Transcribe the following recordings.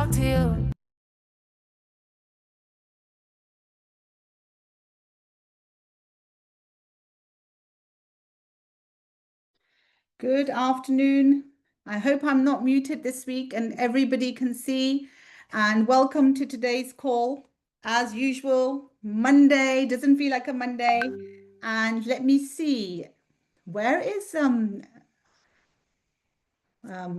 talk to you. Good afternoon. I hope I'm not muted this week and everybody can see. And welcome to today's call. As usual, Monday doesn't feel like a Monday. And let me see, where is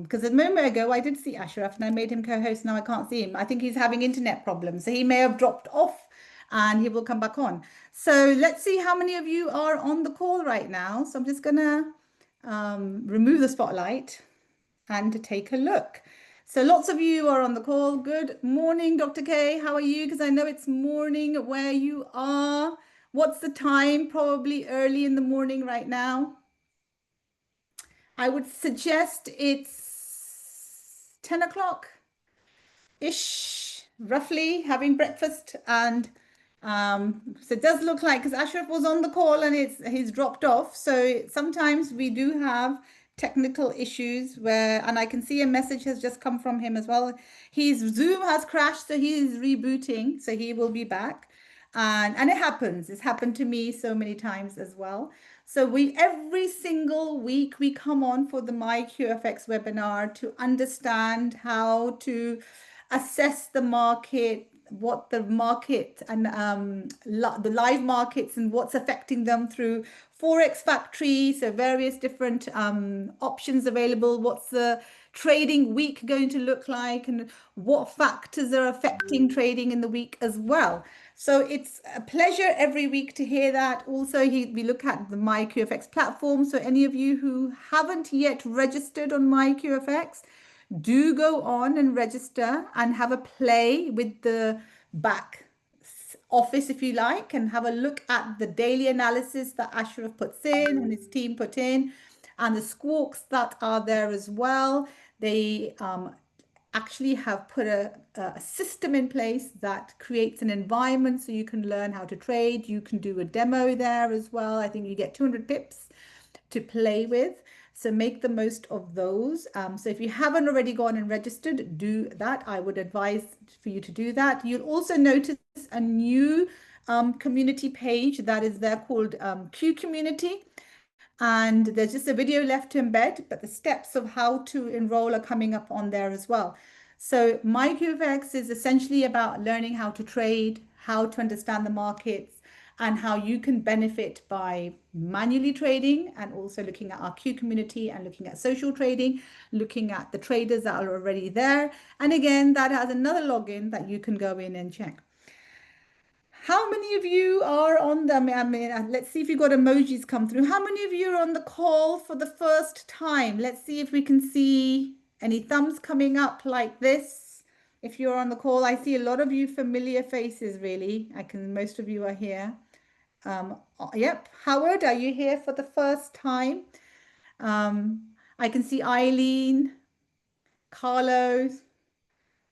because a moment ago I did see Ashraf and I made him co-host. Now I can't see him. I think he's having internet problems, so he may have dropped off and he will come back on. So let's see how many of you are on the call right now. So I'm just gonna remove the spotlight and to take a look. So lots of you are on the call. Good morning, Dr. K. How are you? Because I know it's morning where you are. What's the time? Probably early in the morning right now. I would suggest it's 10 o'clock-ish, roughly, having breakfast. And so it does look like, because Ashraf was on the call and he's dropped off. So sometimes we do have technical issues where, and I can see a message has just come from him as well. His Zoom has crashed, so he is rebooting, so he will be back. And it happens. It's happened to me so many times as well. So every single week we come on for the MyQFX webinar to understand how to assess the market, what the market and the live markets and what's affecting them through Forex Factory, so various different options available. What's the trading week going to look like, and what factors are affecting trading in the week as well. So it's a pleasure every week to hear that. Also, we look at the MyQFX platform. So any of you who haven't yet registered on MyQFX, do go on and register and have a play with the back office, if you like, and have a look at the daily analysis that Ashraf puts in and his team put in, and the squawks that are there as well. They actually have put a system in place that creates an environment so you can learn how to trade. You can do a demo there as well. I think you get 200 pips to play with. So make the most of those. So if you haven't already gone and registered, do that. I would advise for you to do that. You'll also notice a new community page that is there called Q Community. And there's just a video left to embed, but the steps of how to enroll are coming up on there as well. So MyQFX is essentially about learning how to trade, how to understand the markets, and how you can benefit by manually trading, and also looking at our Q community and looking at social trading, looking at the traders that are already there. And again, that has another login that you can go in and check. How many of you are on the, let's see if you got emojis come through. How many of you are on the call for the first time? Let's see if we can see any thumbs coming up like this. If you're on the call, I see a lot of you familiar faces, really. Most of you are here. Yep. Howard, are you here for the first time? I can see Eileen, Carlos.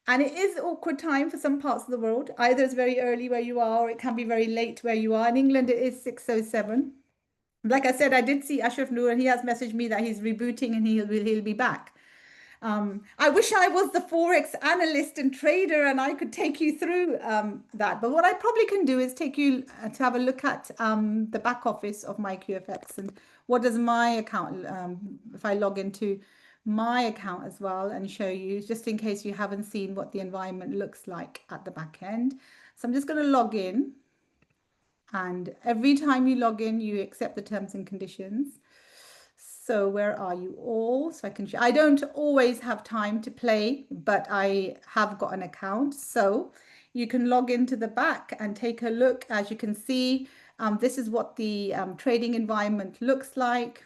And it is awkward time for some parts of the world. Either it's very early where you are, or it can be very late where you are. In England, it is 6:07. Like I said, I did see Ashraf Noor, and he has messaged me that he's rebooting and he'll be back. I wish I was the Forex analyst and trader and I could take you through that. But what I probably can do is take you to have a look at the back office of MyQFX and what does my account, if I log into my account as well and show you, just in case you haven't seen what the environment looks like at the back end. So I'm just going to log in, and every time you log in, you accept the terms and conditions. So where are you all? So I can show. I don't always have time to play, but I have got an account. So you can log into the back and take a look. As you can see, this is what the trading environment looks like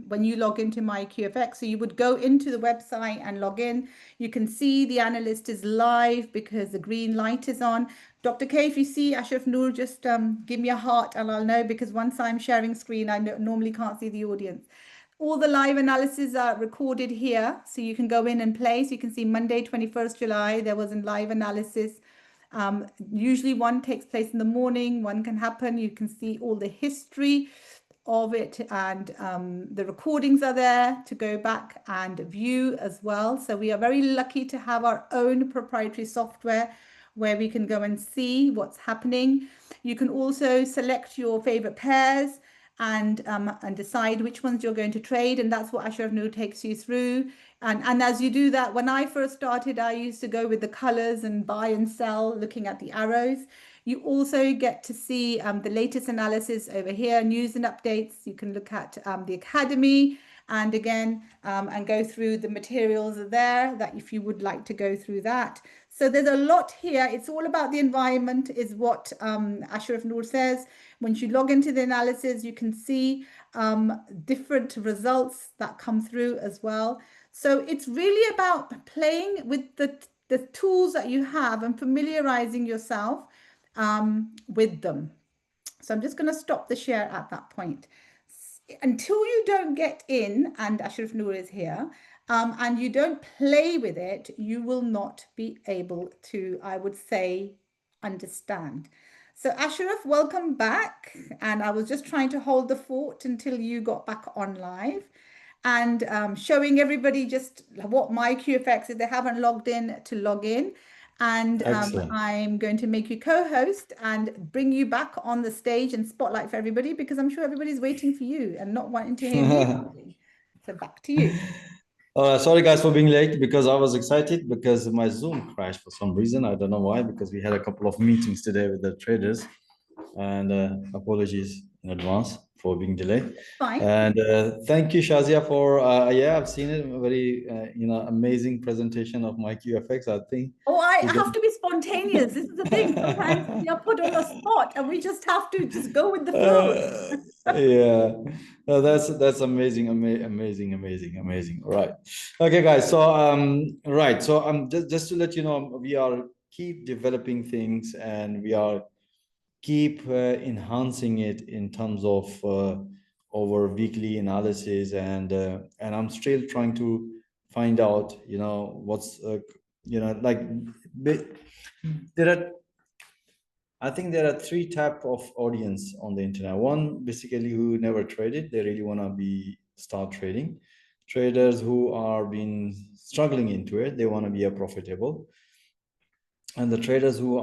when you log into MyQFX. So you would go into the website and log in. You can see the analyst is live because the green light is on. Dr. K, if you see Ashraf Noor, just give me a heart and I'll know, because once I'm sharing screen, I normally can't see the audience. All the live analyses are recorded here, so you can go in and play. So you can see Monday, 21st July, there was a live analysis. Usually one takes place in the morning, one can happen. You can see all the history of it, and the recordings are there to go back and view as well. So we are very lucky to have our own proprietary software where we can go and see what's happening. You can also select your favorite pairs and decide which ones you're going to trade, and that's what Ashraf Noor takes you through. And as you do that, when I first started, I used to go with the colors and buy and sell, looking at the arrows. You also get to see the latest analysis over here, news and updates. You can look at the Academy, and again, and go through the materials there, that if you would like to go through that. So there's a lot here. It's all about the environment, is what Ashraf Noor says. Once you log into the analysis, you can see different results that come through as well. So it's really about playing with the tools that you have and familiarizing yourself with them. So I'm just going to stop the share at that point. Until you don't get in, and Ashraf Noor is here, and you don't play with it, you will not be able to, I would say, understand. So Ashraf, welcome back. And I was just trying to hold the fort until you got back on live, and showing everybody just what my QFX is. They haven't logged in, to log in. And I'm going to make you co-host and bring you back on the stage and spotlight for everybody, because I'm sure everybody's waiting for you and not wanting to hear me talking. So back to you. Sorry guys for being late, because I was excited because my Zoom crashed for some reason. I don't know why, because we had a couple of meetings today with the traders, and apologies in advance for being delayed. Fine. And thank you, Shazia, for yeah, I've seen it, a very amazing presentation of my QFX. I think. Oh, I have to be spontaneous. This is the thing. Sometimes we are put on the spot and we just have to just go with the flow. Yeah, no, that's amazing, amazing. Right. Okay, guys. So right. So just to let you know, we are keep developing things, and we are keep enhancing it in terms of our weekly analysis, and I'm still trying to find out, what's like there are, I think there are three type of audience on the internet. One, basically, who never traded, they really want to start trading. Traders who are been struggling into it, they want to be a profitable. And the traders who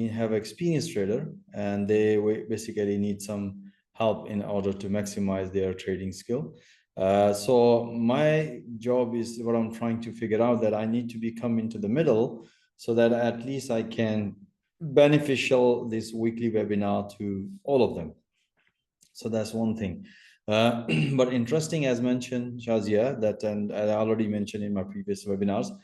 have experienced trader, and they basically need some help in order to maximize their trading skill. So my job is, what I'm trying to figure out, that I need to become into the middle, so that at least I can beneficial this weekly webinar to all of them. So that's one thing. But interesting, as mentioned, Shazia, that, and I already mentioned in my previous webinars,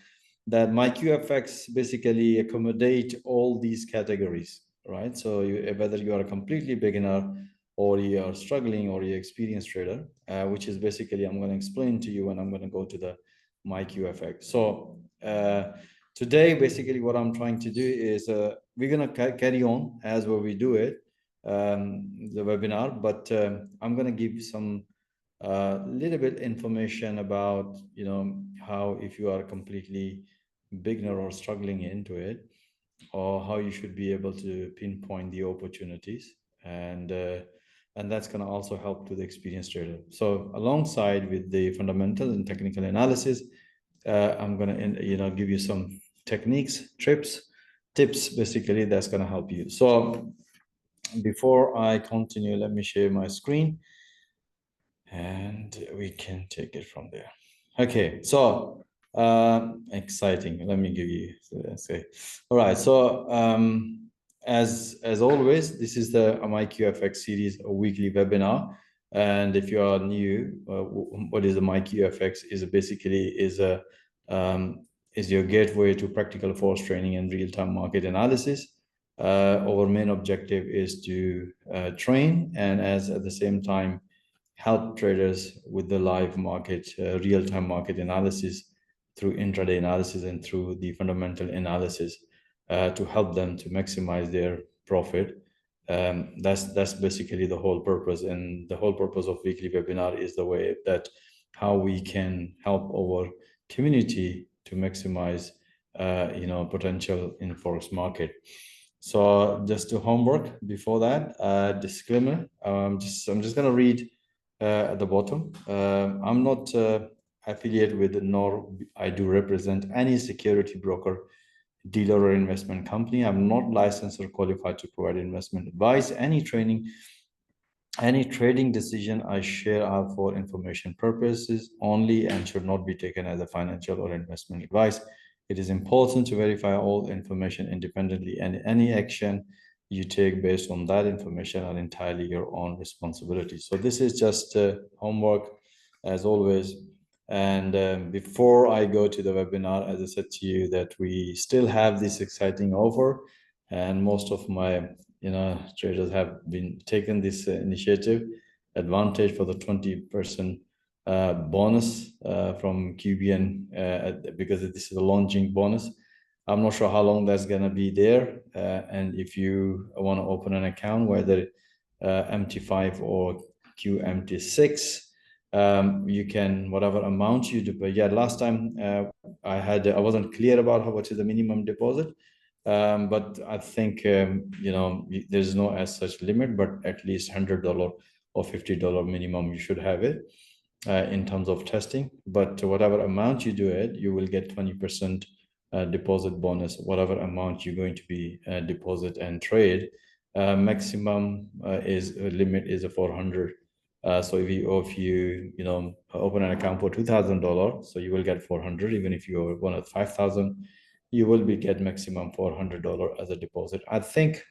that my QFX basically accommodate all these categories, right? So whether you are a completely beginner, or you are struggling, or you're experienced trader, which is basically, I'm going to explain to you when I'm going to go to the my QFX. So today, basically what I'm trying to do is we're going to carry on as where we do it, the webinar, but I'm going to give some little bit information about, how, if you are completely beginner or struggling into it, or how you should be able to pinpoint the opportunities, and that's going to also help to the experienced trader. So alongside with the fundamental and technical analysis, I'm going to give you some techniques, tips basically, that's going to help you. So before I continue, let me share my screen, and we can take it from there. Okay, so exciting. Let me give you, say, all right. So as always, this is the my QFX series, a weekly webinar. And if you are new, what is the my QFX? Is basically is your gateway to practical forex training and real-time market analysis. Our main objective is to train, and at the same time help traders with the live market, real-time market analysis through intraday analysis and through the fundamental analysis, to help them to maximize their profit. That's basically the whole purpose, and the whole purpose of weekly webinar is the way that how we can help our community to maximize potential in forex market. So just do homework before that. Disclaimer. I'm just gonna read at the bottom. I'm not affiliated with, nor I do represent any security broker, dealer, or investment company. I'm not licensed or qualified to provide investment advice. Any trading decision I share are for information purposes only and should not be taken as a financial or investment advice. It is important to verify all information independently, and any action you take based on that information are entirely your own responsibility. So this is just homework, as always. And before I go to the webinar, as I said to you, that we still have this exciting offer, and most of my traders have been taken this initiative advantage for the 20% bonus from QBN because this is a launching bonus. I'm not sure how long that's going to be there, and if you want to open an account, whether MT5 or QMT6, you can, whatever amount you do. But yeah, last time I wasn't clear about how much is the minimum deposit. But I think there's no as such limit, but at least $100 or $50 minimum you should have it in terms of testing. But whatever amount you do it, you will get 20% deposit bonus, whatever amount you're going to be deposit and trade. Maximum limit is a 400. So if you open an account for $2,000, so you will get 400. Even if you want at 5,000, you will get maximum $400 as a deposit. I think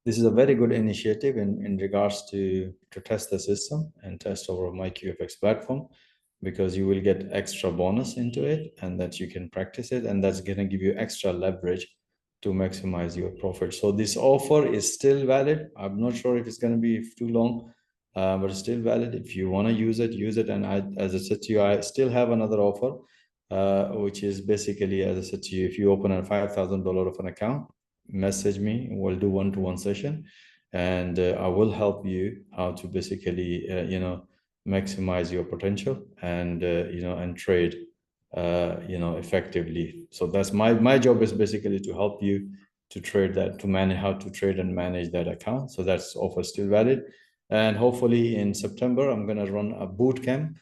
this is a very good initiative in regards to test the system and test over my QFX platform, because you will get extra bonus into it, and that you can practice it, and that's going to give you extra leverage to maximize your profit. So this offer is still valid. I'm not sure if it's going to be too long, but it's still valid. If you want to use it, use it. And as I said to you, I still have another offer, which is basically, as I said to you, if you open a $5,000 of an account, message me, we'll do one-to-one session, and I will help you how to basically maximize your potential and and trade effectively. So that's my job, is basically to help you to trade that, to manage how to trade and manage that account. So that's offer still valid. And hopefully in September I'm going to run a boot camp.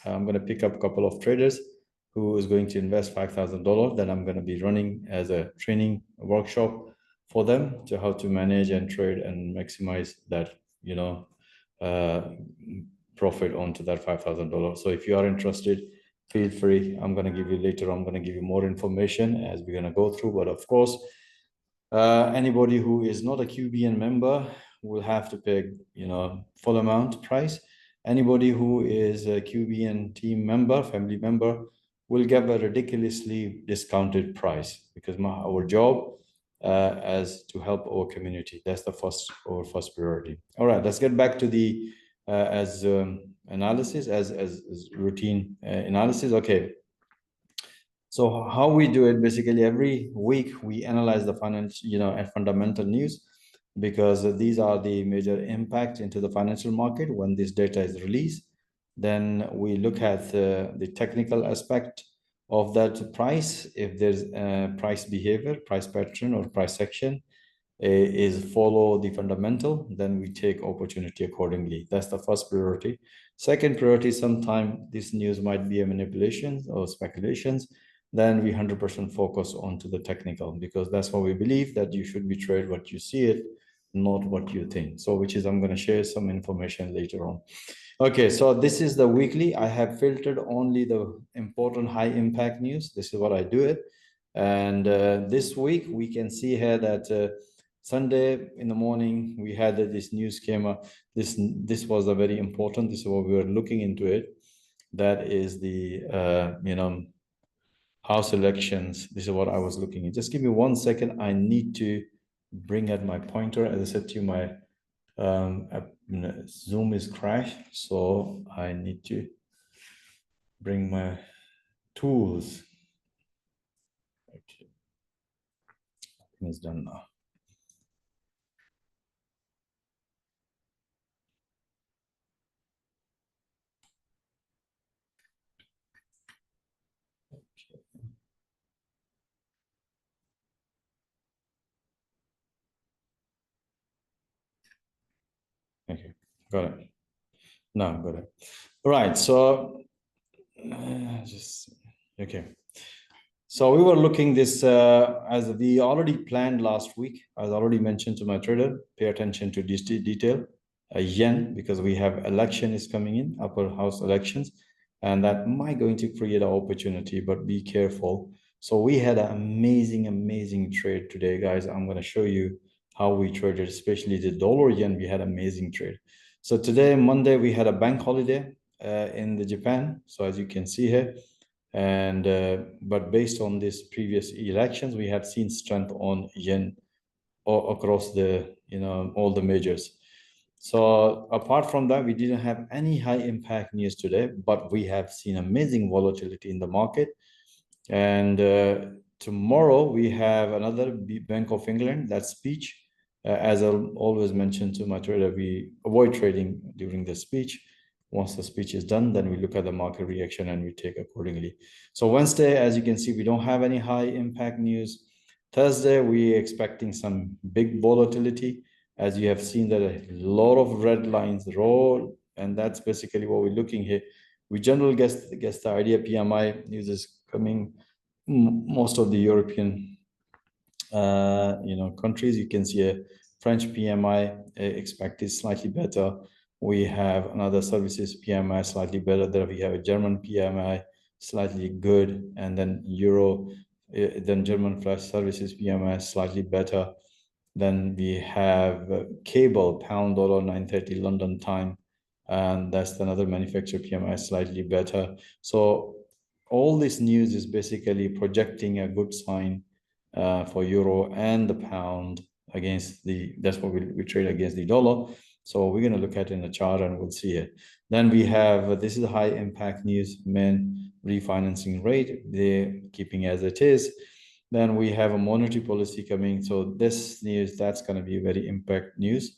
I'm going to pick up a couple of traders who is going to invest $5,000 that I'm going to be running as a training workshop for them, to how to manage and trade and maximize that profit onto that $5,000. So if you are interested, feel free. I'm going to give you later, I'm going to give you more information as we're going to go through. But of course, anybody who is not a QBN member will have to pay full amount price. Anybody who is a QBN team member, family member, will get a ridiculously discounted price, because our job as to help our community. That's the first priority. All right, let's get back to the analysis, as routine analysis. Okay. So how we do it, basically every week we analyze the financial, and fundamental news, because these are the major impact into the financial market when this data is released. Then we look at the technical aspect of that price. If there's a price behavior, price pattern, or price action is follow the fundamental, then we take opportunity accordingly. That's the first priority. Second priority, sometimes this news might be a manipulation or speculations. Then we 100% focus onto the technical, because that's what we believe, that you should be trade what you see it, not what you think. So which is, I'm going to share some information later on. Okay, so this is the weekly. I have filtered only the important high impact news. This is what I do it. And this week we can see here that Sunday in the morning we had this news came up. This was a very important. This is what we were looking into it. That is the House elections. This is what I was looking at. Just give me 1 second. I need to bring out my pointer. As I said to you, my Zoom is crashed, so I need to bring my tools. Okay, it's done now. Okay, got it. No, got it. Right. So just okay. So we were looking this as we already planned last week. I already mentioned to my trader, pay attention to this detail, yen, because we have election is coming in, upper house elections, and that might going to create an opportunity, but be careful. So we had an amazing trade today, guys. I'm going to show you how we traded, especially the dollar yen. We had amazing trade. So today, Monday, we had a bank holiday in the Japan. So as you can see here, and but based on these previous elections, we have seen strength on yen across the all the majors. So apart from that, we didn't have any high impact news today, but we have seen amazing volatility in the market. And tomorrow we have another Bank of England, that speech. As I always mention to my trader, we avoid trading during the speech. Once the speech is done, then we look at the market reaction and we take accordingly. So Wednesday, as you can see, we don't have any high impact news. Thursday, we're expecting some big volatility. As you have seen that a lot of red lines roll, and that's basically what we're looking here. We generally guess the idea PMI news is coming. Most of the European countries, you can see a French PMI expected slightly better. We have another services PMI slightly better. There we have a German PMI slightly good, and then Euro, then German flash services PMI slightly better. Then we have cable pound dollar 9:30 London time, and that's another manufacturer PMI slightly better. So all this news is basically projecting a good sign for euro and the pound against that's what we trade against the dollar. So we're going to look at it in the chart and we'll see it. Then we have, this is a high impact news, main refinancing rate, they're keeping as it is. Then we have a monetary policy coming. So this news, that's going to be very impact news.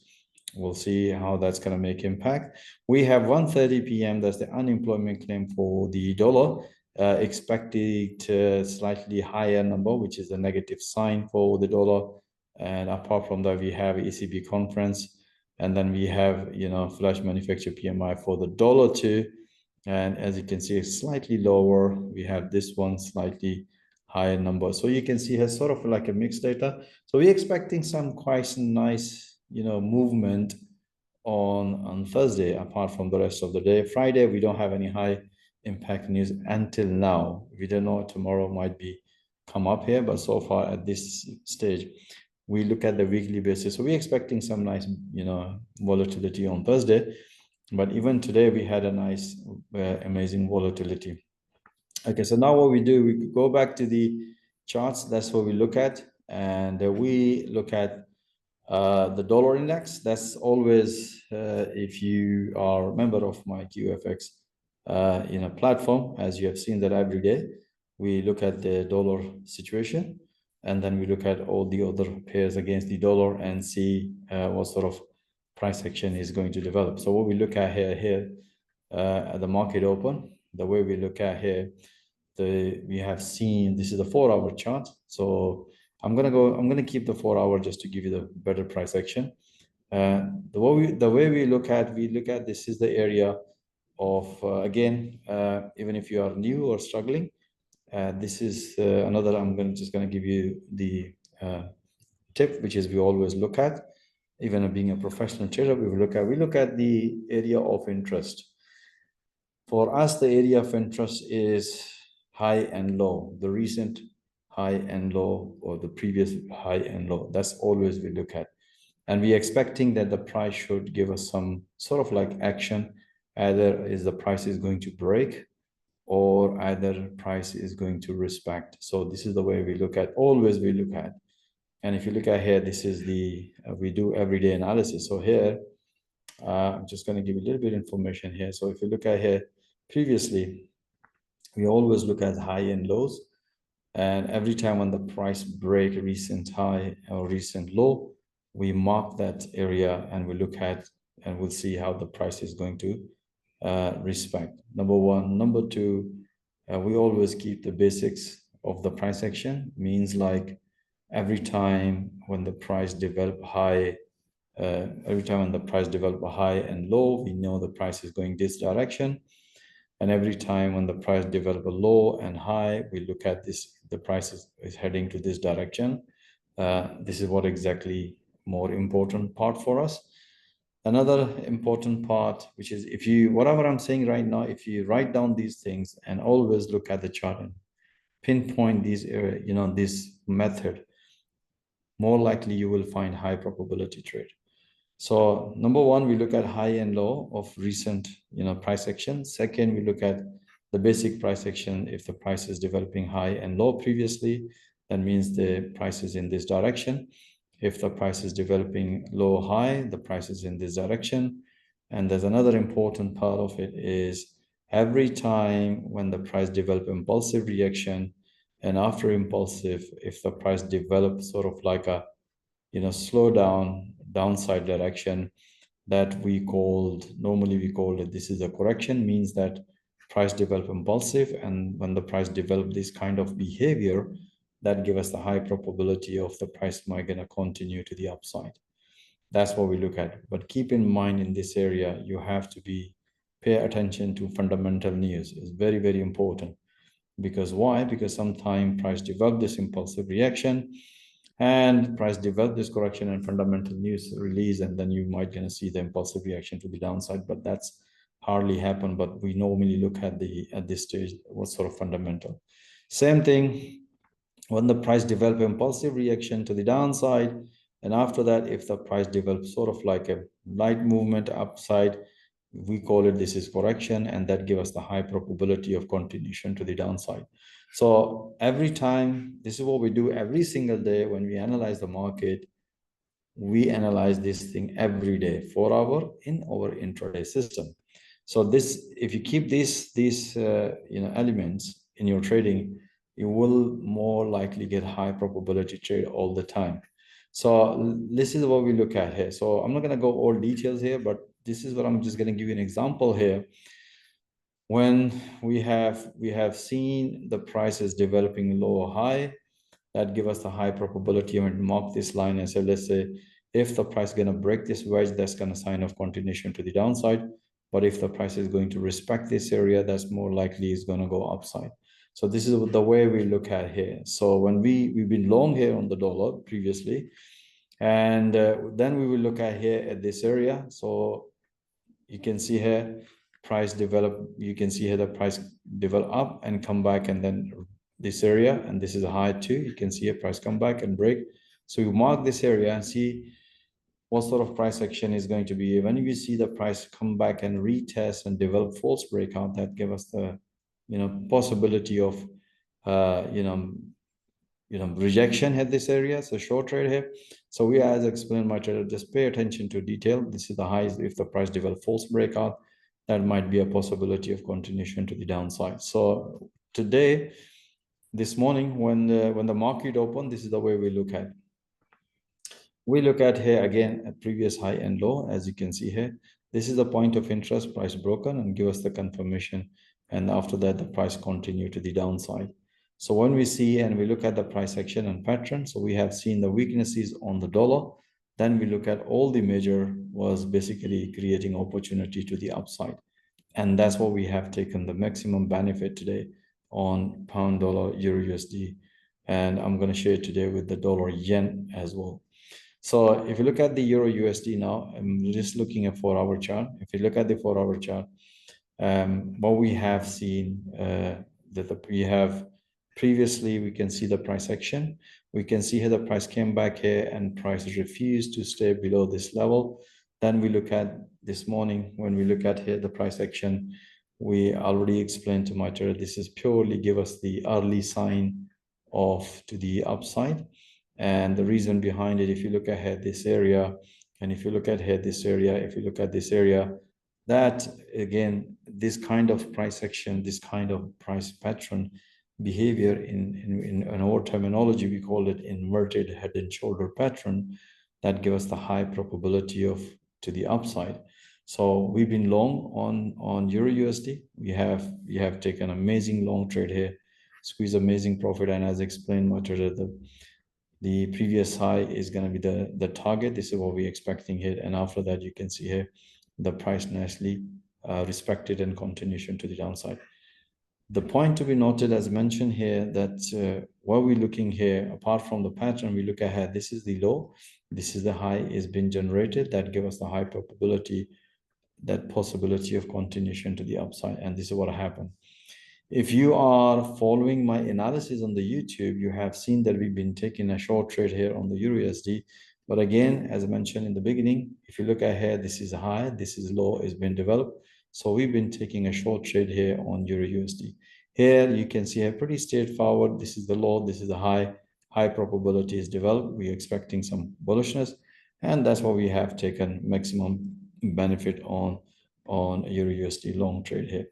We'll see how that's going to make impact. We have 1:30 p.m. That's the unemployment claim for the dollar. Expected slightly higher number, which is a negative sign for the dollar. And apart from that, we have ECB conference, and then we have flash manufacturer PMI for the dollar too. And as you can see, it's slightly lower. We have this one slightly higher number. So you can see it's sort of like a mixed data. So we're expecting some quite nice movement on Thursday, apart from the rest of the day. Friday, we don't have any high impact news until now. We don't know, tomorrow might be come up here, but so far at this stage, we look at the weekly basis. So we're expecting some nice volatility on Thursday, but even today we had a nice amazing volatility. Okay, so now what we do, we go back to the charts. That's what we look at, and we look at the dollar index. That's always, if you are a member of my QFX platform, as you have seen that every day, we look at the dollar situation, and then we look at all the other pairs against the dollar and see what sort of price action is going to develop. So what we look at here at the market open, the way we look at here, we have seen, this is a 4-hour chart. So I'm gonna keep the 4-hour just to give you the better price action. The way we look at this is the area of again, even if you are new or struggling, this is another. I'm just gonna give you the tip, which is we always look at, even being a professional trader, we look at the area of interest. For us, the area of interest is high and low, the recent high and low, or the previous high and low. That's always we look at. And we're expecting that the price should give us some sort of like action. Either is the price is going to break, or either price is going to respect. So this is the way we look at, always we look at. And if you look at here, this is the, we do everyday analysis. So here, I'm just going to give you a little bit of information here. So if you look at here, previously, we always look at high and lows. And every time when the price break recent high or recent low, we mark that area and we look at, and we'll see how the price is going to respect. Number one. Number two, we always keep the basics of the price action. Means like every time when the price develop high Every time when the price develop a high and low, we know the price is going this direction. And every time when the price develop a low and high, we look at this, the price is heading to this direction. This is what exactly more important part for us. Another important part, which is if you, whatever I'm saying right now, if you write down these things and always look at the chart and pinpoint these, this method, more likely you will find high probability trade. So number one, we look at high and low of recent, price action. Second, we look at the basic price action. If the price is developing high and low previously, that means the price is in this direction. If the price is developing low, high, the price is in this direction. And there's another important part of it is every time when the price develop impulsive reaction, and after impulsive, if the price develops sort of like a, slow down, downside direction, that normally we call it, this is a correction, means that price develop impulsive. And when the price develop this kind of behavior, that give us the high probability of the price might gonna continue to the upside. That's what we look at. But keep in mind in this area, you have to pay attention to fundamental news. It's very, very important. Because why? Because sometimes price develop this impulsive reaction, and price develop this correction and fundamental news release, and then you might gonna see the impulsive reaction to the downside. But that's hardly happen. But we normally look at this stage what sort of fundamental. Same thing when the price develop impulsive reaction to the downside, and after that, if the price develops sort of like a light movement upside, we call it this is correction, and that give us the high probability of continuation to the downside. So every time, this is what we do every single day when we analyze the market. We analyze this thing every day for in our intraday system. So this, if you keep these elements in your trading, you will more likely get high probability trade all the time. So this is what we look at here. So I'm not going to go all details here, but this is what I'm just going to give you an example here. When we have seen the prices developing low or high, that give us the high probability. And mark this line and say, let's say, if the price is going to break this wedge, that's going to sign of continuation to the downside. But if the price is going to respect this area, that's more likely is going to go upside. So this is the way we look at here. So when we've been long here on the dollar previously, and then we will look at here at this area. So you can see here price develop, you can see here the price develop up and come back, and then this area, and this is a high too. You can see a price come back and break. So you mark this area and see what sort of price action is going to be. When you see the price come back and retest and develop false breakout, that give us the possibility of rejection at this area. So short trade here. So we, as explained my trader, just pay attention to detail. This is the highs. If the price develop false breakout, that might be a possibility of continuation to the downside. So today, this morning, when the market opened, this is the way we look at. We look at here again at previous high and low. As you can see here, this is the point of interest, price broken, and give us the confirmation. And after that, the price continue to the downside. So when we see and we look at the price action and pattern, so we have seen the weaknesses on the dollar. Then we look at all the major was basically creating opportunity to the upside. And that's what we have taken the maximum benefit today on pound, dollar, euro, USD. And I'm going to share today with the dollar yen as well. So if you look at the euro USD now, I'm just looking at 4-hour chart. If you look at the 4-hour chart, what we have seen we have previously, we can see the price action. We can see here the price came back here and price refused to stay below this level. Then we look at this morning, when we look at here the price action, we already explained to my trader, this is purely give us the early sign of to the upside. And the reason behind it, if you look ahead this area, and if you look at here this area, if you look at this area, that again, this kind of price action, this kind of price pattern behavior in our terminology, we call it inverted head and shoulder pattern, that give us the high probability of to the upside. So we've been long on euro USD. We have taken amazing long trade here, squeeze amazing profit, and as explained much earlier, The previous high is going to be the target. This is what we're expecting here. And after that, you can see here the price nicely respected and continuation to the downside. The point to be noted, as mentioned here, that what we're looking here, apart from the pattern, we look ahead. This is the low, this is the high is being generated. That gives us the high probability, that possibility of continuation to the upside. And this is what happened. If you are following my analysis on the YouTube, you have seen that we've been taking a short trade here on the Euro USD. But again, as I mentioned in the beginning, if you look ahead, this is high, this is low, is being developed. So we've been taking a short trade here on Euro USD. Here you can see a pretty straightforward. This is the low, this is the high. High probability is developed. We're expecting some bullishness, and that's why we have taken maximum benefit on Euro USD long trade here.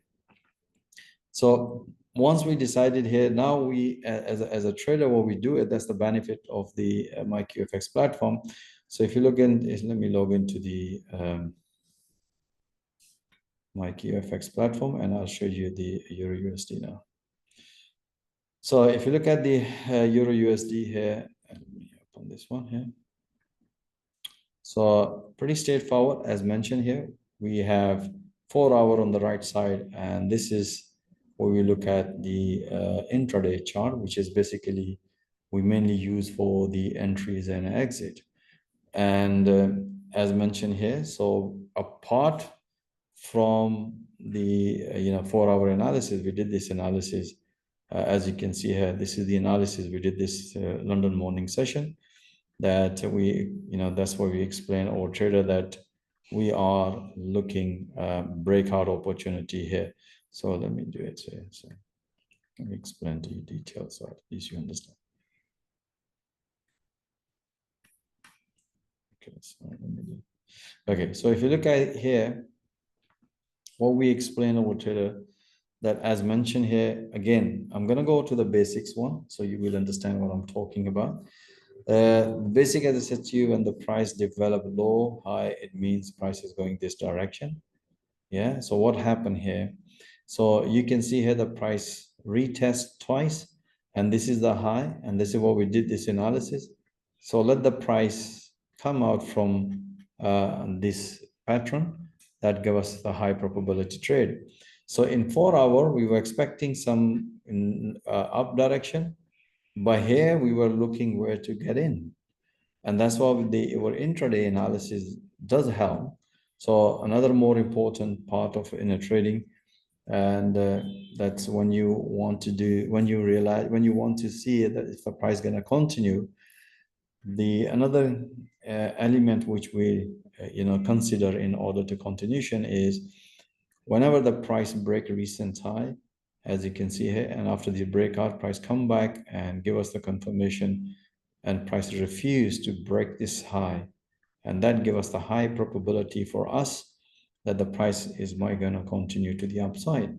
So once we decided here, now we, as a trader, what we do, that's the benefit of the MyQFX platform. So if you look in, let me log into the MyQFX platform, and I'll show you the Euro USD now. So if you look at the Euro USD here, let me open this one here. So pretty straightforward, as mentioned here. We have 4 hour on the right side, and this is where we look at the intraday chart, which is basically we mainly use for the entries and exit. And as mentioned here, so apart from the 4 hour analysis, we did this analysis. As you can see here, this is the analysis. We did this London morning session that we, that's why we explain our trader that we are looking breakout opportunity here. So let me do it here. So let me explain to you details so at least you understand. Okay, so let me do. Okay, so if you look at here, what we explain our trader, that as mentioned here, again, I'm gonna go to the basics one so you will understand what I'm talking about. Basic, as I said to you, when the price develop low, high, it means price is going this direction. Yeah, so what happened here? So you can see here the price retest twice, and this is the high, and this is what we did this analysis. So let the price come out from this pattern that give us the high probability trade. So in 4 hour, we were expecting some up direction, but here we were looking where to get in. And that's why our intraday analysis does help. So another more important part of inner trading, and that's when you want to do, when you want to see that if the price going to continue. The another element which we consider in order to continuation is whenever the price break recent high, as you can see here, and after the breakout, price come back and give us the confirmation, and price refuse to break this high, and that give us the high probability for us that the price is going to continue to the upside.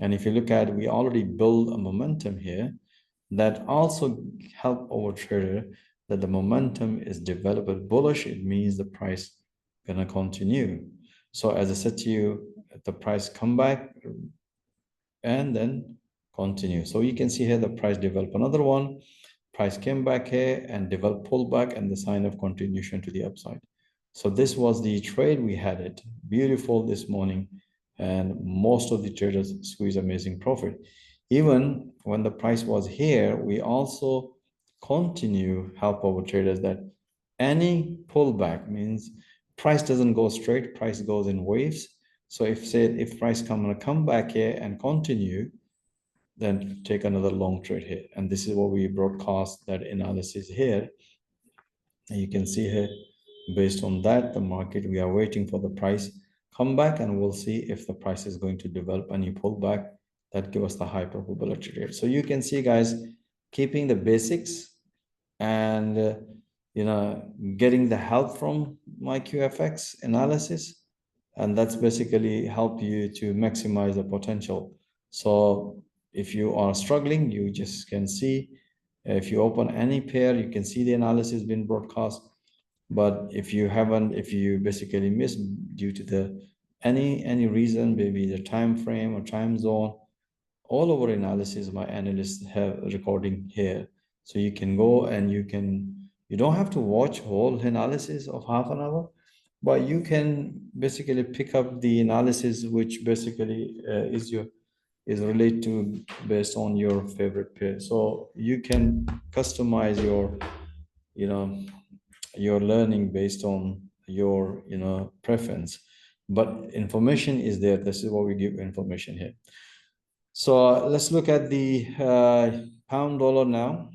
And if you look at, we already build a momentum here that also help our trader that the momentum is developed bullish. It means the price gonna continue. So as I said to you, the price come back and then continue. So you can see here the price develop another one, price came back here and develop pullback and the sign of continuation to the upside. So this was the trade. We had it beautiful this morning, and most of the traders squeeze amazing profit. Even when the price was here, we also continue help our traders that any pullback means price doesn't go straight, price goes in waves. So if price come back here and continue, then take another long trade here. And this is what we broadcast that analysis here. And you can see here, based on that, the market, we are waiting for the price come back, and we'll see if the price is going to develop any pullback that give us the high probability trade. So you can see, guys, keeping the basics and getting the help from my QFX analysis, and that's basically help you to maximize the potential. So if you are struggling, you just can see, if you open any pair, you can see the analysis being broadcast. But if you haven't, if you basically miss due to the any reason, maybe the time frame or time zone, all our analysis my analysts have recording here. So you can go and you don't have to watch whole analysis of half an hour, but you can basically pick up the analysis which basically is related to based on your favorite pair. So you can customize your learning based on your preference, but information is there. This is what we give information here. So let's look at the pound dollar now.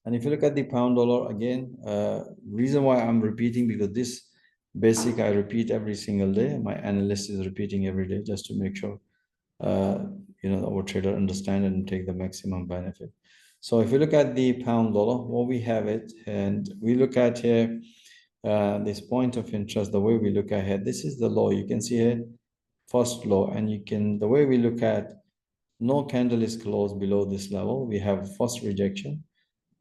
And if you look at the pound dollar again, reason why I'm repeating, because this basic I repeat every single day. My analyst is repeating every day just to make sure our trader understand and take the maximum benefit. So if you look at the pound dollar, what we have it, and we look at here this point of interest, the way we look at here, this is the low. You can see here first low, and the way we look at, no candle is closed below this level. We have first rejection,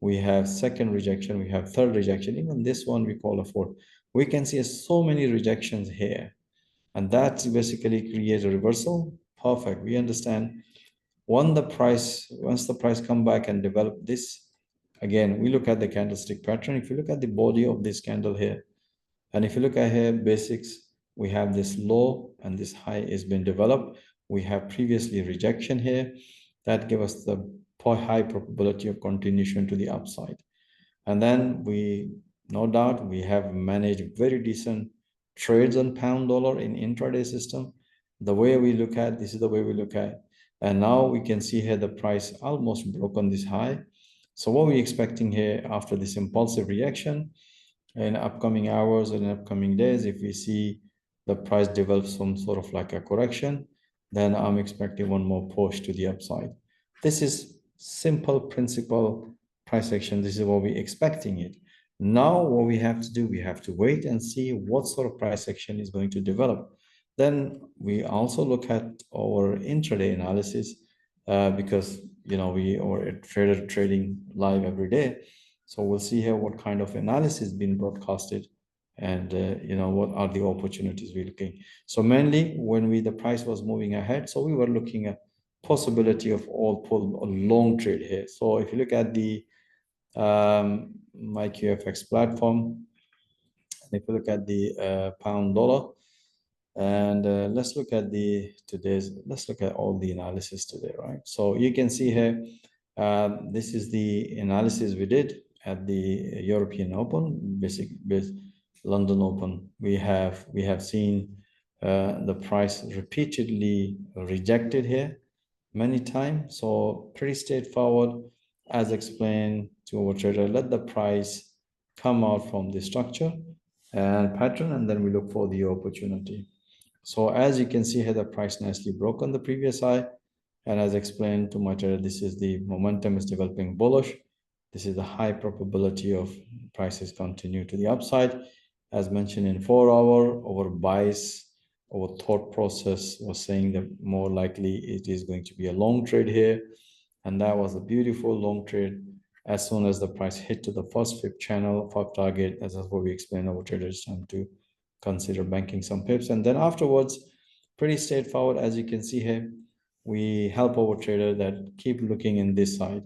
we have second rejection, we have third rejection, even this one we call a fourth. We can see so many rejections here, and that basically creates a reversal. Perfect. We understand once the price come back and develop this, again we look at the candlestick pattern. If you look at the body of this candle here, and if you look at here basics, we have this low and this high is been developed. We have previously rejection here that give us the high probability of continuation to the upside. And then no doubt we have managed very decent trades on pound dollar in intraday system. The way we look at this is the way we look at, and now we can see here the price almost broke on this high. So what we're expecting here after this impulsive reaction in upcoming hours and upcoming days, if we see the price develop some sort of like a correction, then I'm expecting one more push to the upside. This is simple principle price action. This is what we're expecting it. Now what we have to do, we have to wait and see what sort of price action is going to develop. Then we also look at our intraday analysis because we are a trader trading live every day. So we'll see here what kind of analysis been broadcasted, and what are the opportunities we're looking. So mainly when the price was moving ahead, so we were looking at possibility of all pull a long trade here. So if you look at the my QFX platform, if you look at the pound dollar, and let's look at all the analysis today, right? So you can see here, this is the analysis we did at the European Open, basic London Open. We have seen the price repeatedly rejected here many times. So pretty straightforward, as explained to our trader. Let the price come out from the structure and pattern, and then we look for the opportunity. So as you can see here, the price nicely broke on the previous high. And as explained to my trader, this is the momentum is developing bullish. This is the high probability of prices continue to the upside. As mentioned in 4 hour, our bias, our thought process was saying that more likely it is going to be a long trade here. And that was a beautiful long trade. As soon as the price hit to the first fib channel, fib target, as is what we explained, our traders time to consider banking some pips. And then afterwards, pretty straightforward, as you can see here, we help our trader that keep looking in this side.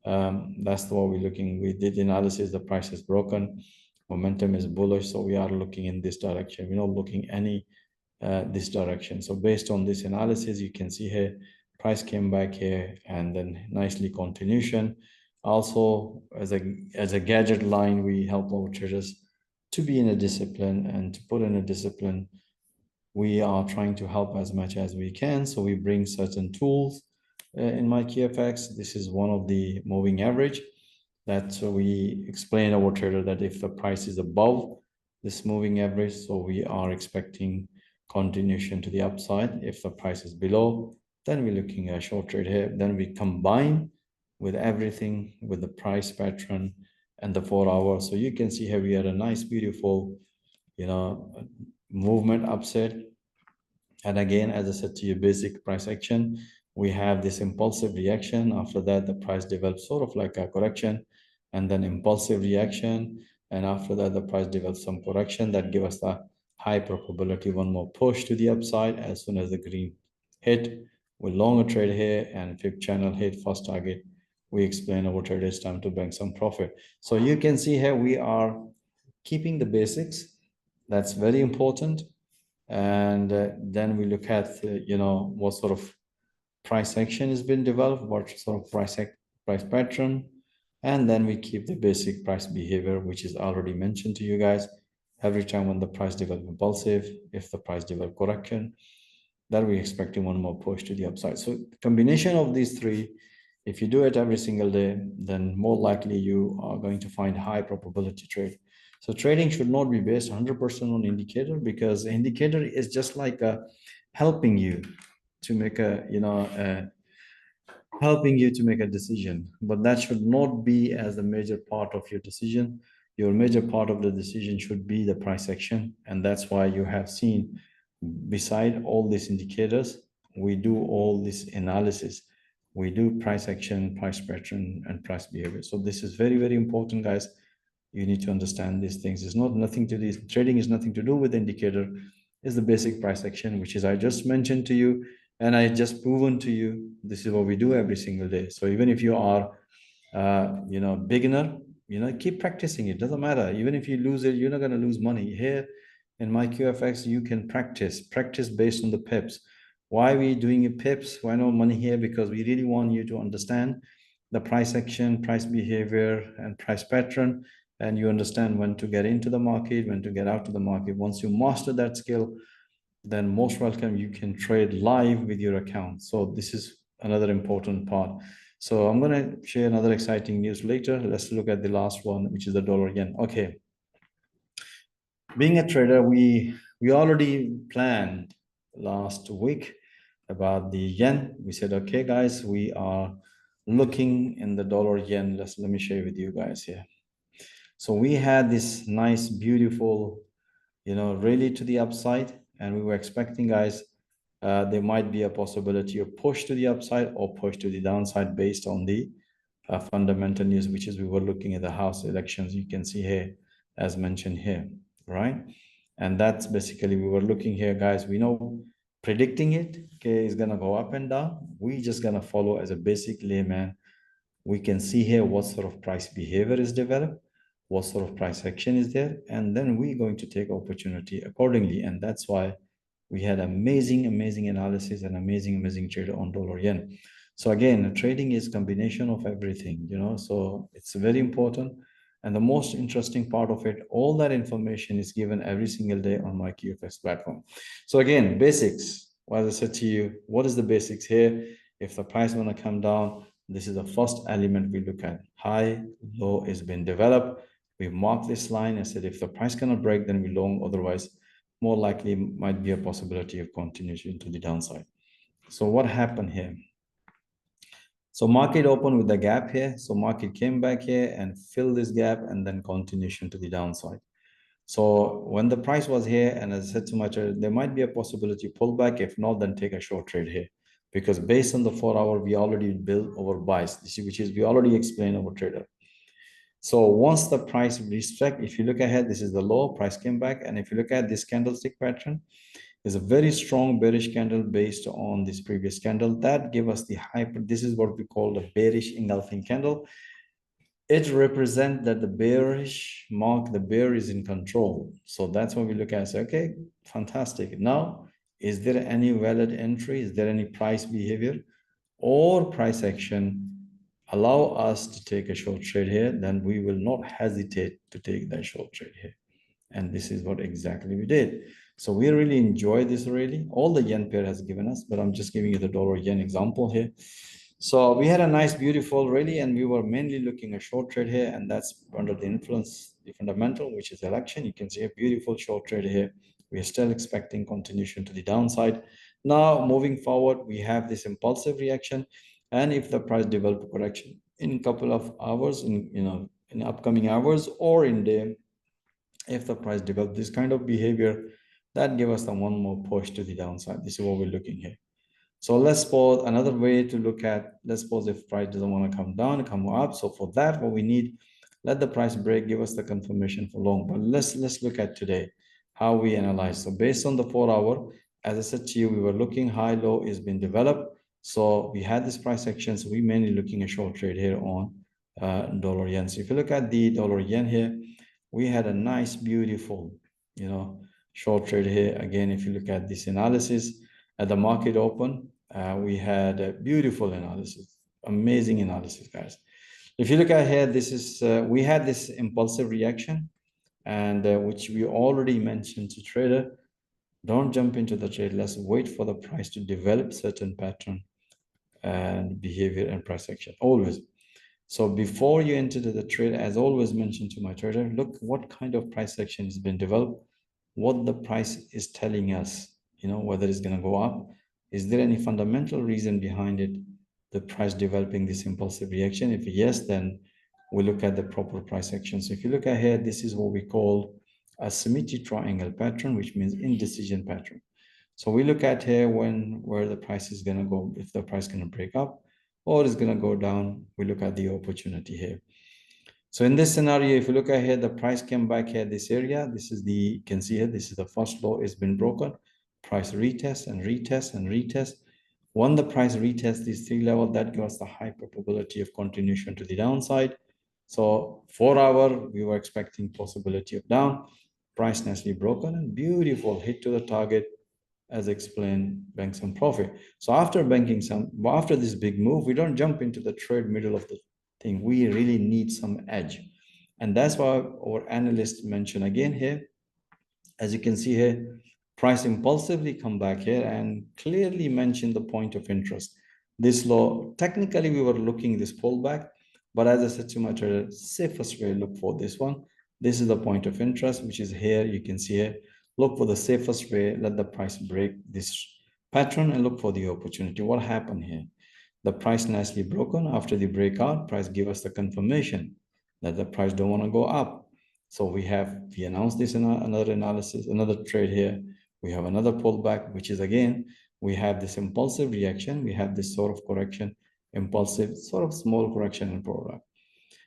That's what we're looking. We did analysis, the price is broken, momentum is bullish, so we are looking in this direction. We're not looking any this direction. So based on this analysis, you can see here, price came back here and then nicely continuation. Also, as a gadget line, we help our traders to be in a discipline and to put in a discipline. We are trying to help as much as we can. So we bring certain tools in my QFX. This is one of the moving average that we explain our trader that if the price is above this moving average, so we are expecting continuation to the upside. If the price is below, then we're looking at a short trade here. Then we combine with everything with the price pattern and the 4 hours. So you can see here we had a nice, beautiful, movement upset. And again, as I said to you, basic price action, we have this impulsive reaction. After that, the price develops sort of like a correction, and then impulsive reaction. And after that, the price develops some correction that give us the high probability one more push to the upside. As soon as the green hit, with longer trade here and fib channel hit first target, we explain our traders time to bank some profit. So you can see here we are keeping the basics. That's very important. And then we look at what sort of price action has been developed, what sort of price pattern, and then we keep the basic price behavior, which is already mentioned to you guys. Every time when the price develop impulsive, if the price develop correction, then we're expecting one more push to the upside. So combination of these three, if you do it every single day, then more likely you are going to find high probability trade. So trading should not be based 100% on indicator, because indicator is just like helping you to make helping you to make a decision, but that should not be as a major part of your decision. Your major part of the decision should be the price action, and that's why you have seen, beside all these indicators, we do all this analysis. We do price action, price pattern, and price behavior. So this is very, very important, guys. You need to understand these things. It's not nothing to this. Trading is nothing to do with the indicator. It's the basic price action, which is I just mentioned to you, and I just proven to you. This is what we do every single day. So even if you are, beginner, keep practicing. It doesn't matter. Even if you lose it, you're not going to lose money. Here in my QFX, you can practice based on the pips. Why are we doing it pips? Why no money here? Because we really want you to understand the price action, price behavior, and price pattern. And you understand when to get into the market, when to get out to the market. Once you master that skill, then most welcome, you can trade live with your account. So this is another important part. So I'm going to share another exciting news later. Let's look at the last one, which is the dollar yen. Okay. Being a trader, we already planned last week about the yen. We said, okay, guys, we are looking in the dollar yen. Let me share with you guys here. So we had this nice, beautiful, rally to the upside, and we were expecting, guys, there might be a possibility of push to the upside or push to the downside based on the fundamental news, which is we were looking at the House elections. You can see here, as mentioned here, right? And that's basically, we were looking here, guys, we know predicting it, okay, is gonna go up and down. We just gonna follow as a basic layman. We can see here what sort of price behavior is developed, what sort of price action is there, and then we're going to take opportunity accordingly. And that's why we had amazing analysis and amazing trade on dollar yen. So again, trading is combination of everything, so it's very important. And the most interesting part of it, all that information is given every single day on my QFX platform. So again, basics, as I said to you, what is the basics here? If the price want to come down, this is the first element we look at. High, low is being developed. We mark this line and said if the price cannot break, then we long. Otherwise, more likely might be a possibility of continuation to the downside. So what happened here? So market opened with the gap here. So market came back here and filled this gap and then continuation to the downside. So when the price was here, and as I said to my trader, there might be a possibility pullback. If not, then take a short trade here. Because based on the 4 hour, we already built our bias, which is we already explained our trader. So once the price respect, if you look ahead, this is the low, price came back. And if you look at this candlestick pattern, is a very strong bearish candle based on this previous candle that give us the hyper. This is what we call the bearish engulfing candle. It represents that the bearish mark, the bear is in control. So that's what we look at and say, okay, fantastic. Now, is there any valid entry? Is there any price behavior or price action allow us to take a short trade here? Then we will not hesitate to take that short trade here. And this is what exactly we did. So we really enjoy this rally. All the yen pair has given us, but I'm just giving you the dollar yen example here. So we had a nice, beautiful rally, and we were mainly looking at short trade here, and that's under the influence, the fundamental, which is election. You can see a beautiful short trade here. We are still expecting continuation to the downside. Now, moving forward, we have this impulsive reaction, and if the price develop correction in a couple of hours, in upcoming hours or in day, if the price develop this kind of behavior, that give us the one more push to the downside. This is what we're looking here. So let's suppose another way to look at, let's suppose if price doesn't want to come down, come up. So for that, what we need, let the price break, give us the confirmation for long. But let's look at today, how we analyze. So based on the 4 hour, as I said to you, we were looking high, low is being developed. So we had this price action. So we mainly looking at short trade here on dollar yen. So if you look at the dollar yen here, we had a nice, beautiful, short trade here. Again, if you look at this analysis at the market open, we had a beautiful analysis, amazing analysis, guys. If you look at here, this is we had this impulsive reaction, and which we already mentioned to trader. Don't jump into the trade. Let's wait for the price to develop certain pattern and behavior and price action always. So before you enter the trade, as always mentioned to my trader, look what kind of price action has been developed, what the price is telling us, whether it's going to go up. Is there any fundamental reason behind it, the price developing this impulsive reaction? If yes, then we look at the proper price action. So if you look at here, this is what we call a symmetry triangle pattern, which means indecision pattern. So we look at here where the price is going to go, if the price is going to break up or is going to go down, we look at the opportunity here. So in this scenario, if you look at here, the price came back here, this area, this is you can see here, this is the first low, it's been broken. Price retest and retest and retest. When the price retests these three levels, that gives us the high probability of continuation to the downside. So 4 hour, we were expecting possibility of down. Price nicely broken and beautiful hit to the target, as explained, bank some profit. So after after this big move, we don't jump into the trade middle of the thing. We really need some edge. And that's why our analysts mention again here, as you can see here, price impulsively come back here and clearly mention the point of interest. This low, technically we were looking this pullback, but as I said to my trader, safest way, look for this one. This is the point of interest, which is here. You can see here, look for the safest way, let the price break this pattern and look for the opportunity. What happened here? The price nicely broken after the breakout, price give us the confirmation that the price don't want to go up. So we announced this in another analysis, another trade here. We have another pullback, which is again, we have this impulsive reaction. We have this sort of correction, impulsive, sort of small correction in product.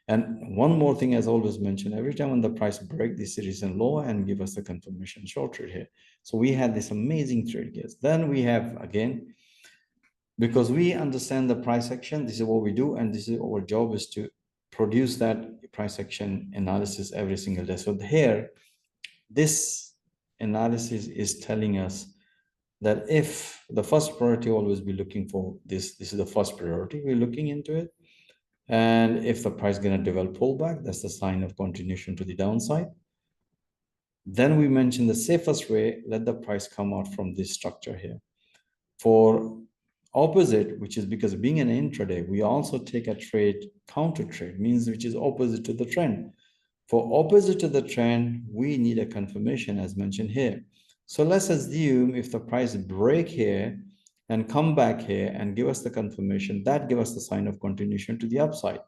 And one more thing, as always mentioned, every time when the price break this recent low and give us the confirmation short trade here. So we had this amazing trade guys. Then we have again, because we understand the price action, this is what we do, and this is our job is to produce that price action analysis every single day. So here, this analysis is telling us that if the first priority always be looking for this is the first priority, we're looking into it. And if the price is going to develop pullback, that's the sign of continuation to the downside. Then we mentioned the safest way, let the price come out from this structure here. For opposite, which is because being an intraday, we also take a trade, counter trade, means which is opposite to the trend. For opposite to the trend, we need a confirmation as mentioned here. So let's assume if the price break here and come back here and give us the confirmation, that give us the sign of continuation to the upside.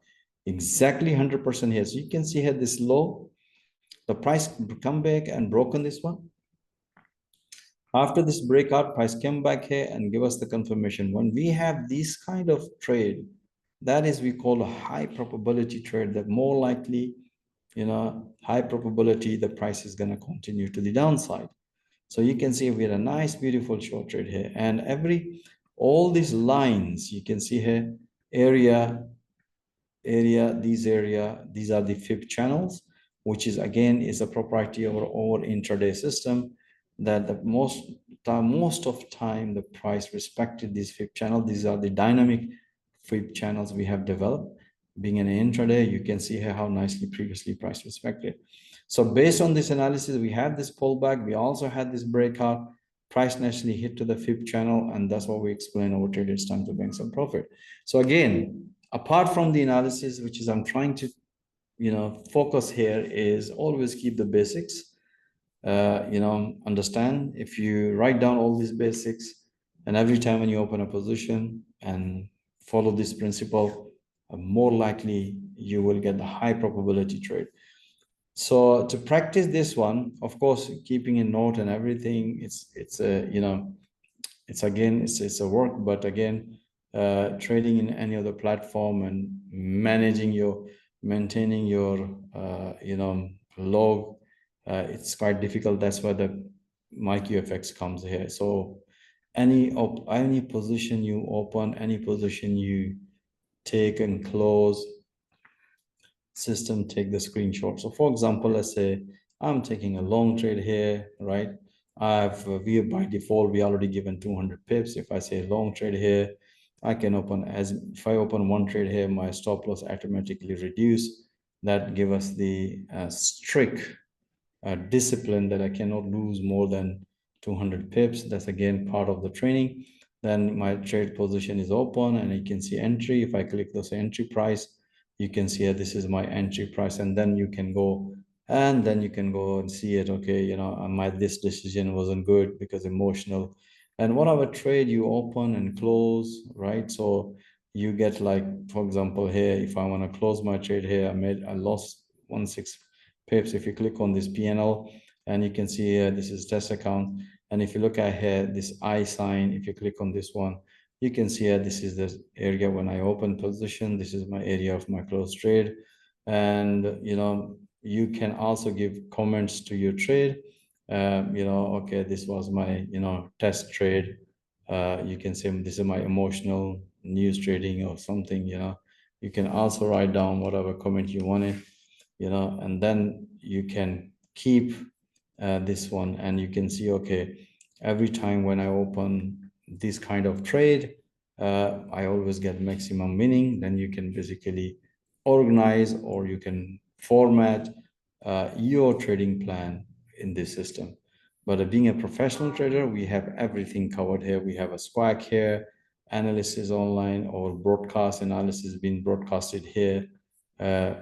Exactly 100% here. So you can see here this low, the price come back and broken this one. After this breakout, price came back here and give us the confirmation. When we have this kind of trade, that is we call a high probability trade, that more likely, high probability the price is going to continue to the downside. So you can see we had a nice, beautiful short trade here. And all these lines, you can see here, these are the fib channels, which is again, is a property of our intraday system, that the most of time the price respected these fib channel. These are the dynamic fib channels we have developed. Being an intraday, you can see here how nicely previously price respected. So based on this analysis, we have this pullback. We also had this breakout. Price naturally hit to the fib channel, and that's what we explain over trade. It's time to bank some profit. So again, apart from the analysis, which is I'm trying to focus here, is always keep the basics. Understand, if you write down all these basics, and every time when you open a position and follow this principle, more likely you will get the high probability trade. So to practice this one, of course, keeping a note and everything, it's a work, but again, trading in any other platform and maintaining your log, it's quite difficult. That's why the MyQFX comes here. So any position you open, any position you take and close, system take the screenshot. So for example, let's say I'm taking a long trade here, right? We by default, we already given 200 pips. If I say long trade here, I can open if I open one trade here, my stop loss automatically reduce. That give us the strict discipline that I cannot lose more than 200 pips. That's again part of the training. Then my trade position is open and you can see entry. If I click this entry price, you can see this is my entry price, and then you can go and see it. Okay, this decision wasn't good because emotional, and whatever trade you open and close, right? So you get, like, for example, here, if I want to close my trade here, I lost 16 pips. If you click on this PNL, and you can see here, this is test account, and if you look at here, this I sign, if you click on this one, you can see here, this is the area when I open position, this is my area of my close trade. And you can also give comments to your trade. Okay, this was my test trade. You can say this is my emotional news trading or something. You can also write down whatever comment you wanted, and then you can keep this one, and you can see, okay, every time when I open this kind of trade, I always get maximum winning. Then you can basically organize, or you can format your trading plan in this system. But being a professional trader, we have everything covered here. We have a squawk here, analysis online, or broadcast analysis being broadcasted here